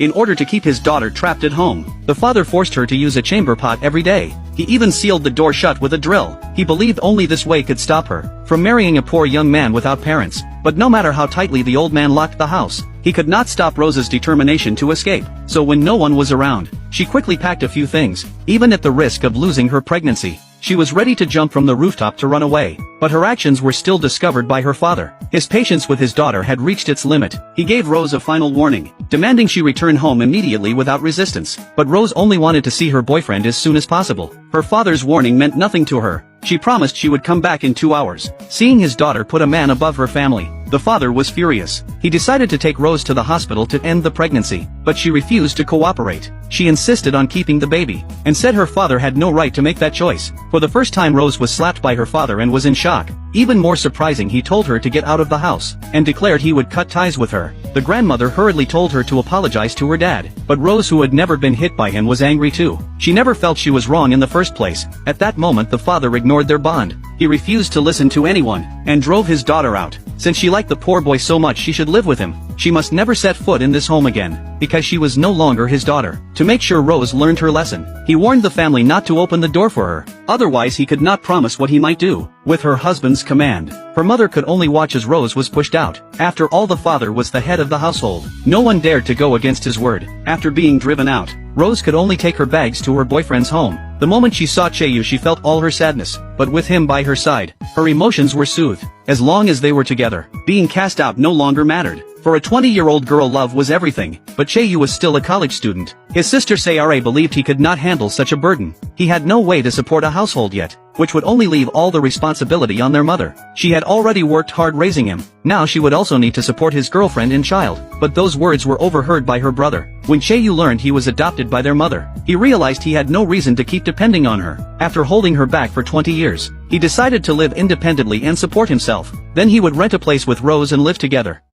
in order to keep his daughter trapped at home. The father forced her to use a chamber pot every day. He even sealed the door shut with a drill. He believed only this way could stop her from marrying a poor young man without parents. But no matter how tightly the old man locked the house, he could not stop Rose's determination to escape. So when no one was around, she quickly packed a few things, even at the risk of losing her pregnancy. She was ready to jump from the rooftop to run away, but her actions were still discovered by her father. His patience with his daughter had reached its limit. He gave Rose a final warning, demanding she return home immediately without resistance. But Rose only wanted to see her boyfriend as soon as possible. Her father's warning meant nothing to her. She promised she would come back in 2 hours. Seeing his daughter put a man above her family, the father was furious. He decided to take Rose to the hospital to end the pregnancy, but she refused to cooperate. She insisted on keeping the baby, and said her father had no right to make that choice. For the first time Rose was slapped by her father and was in shock. Even more surprising, he told her to get out of the house, and declared he would cut ties with her. The grandmother hurriedly told her to apologize to her dad, but Rose, who had never been hit by him, was angry too. She never felt she was wrong in the first place. At that moment the father ignored their bond. He refused to listen to anyone, and drove his daughter out. Since she liked the poor boy so much, she should live with him. She must never set foot in this home again, because she was no longer his daughter. To make sure Rose learned her lesson, he warned the family not to open the door for her. Otherwise he could not promise what he might do. With her husband's command, her mother could only watch as Rose was pushed out. After all, the father was the head of the household. No one dared to go against his word. After being driven out, Rose could only take her bags to her boyfriend's home. The moment she saw Chaeyu, she felt all her sadness, but with him by her side, her emotions were soothed. As long as they were together, being cast out no longer mattered. For a 20-year-old girl, love was everything, but Chaeyu was still a college student. His sister Sayare believed he could not handle such a burden. He had no way to support a household yet, which would only leave all the responsibility on their mother. She had already worked hard raising him. Now she would also need to support his girlfriend and child. But those words were overheard by her brother. When Chaeyu learned he was adopted by their mother, he realized he had no reason to keep depending on her. After holding her back for 20 years, he decided to live independently and support himself. Then he would rent a place with Rose and live together.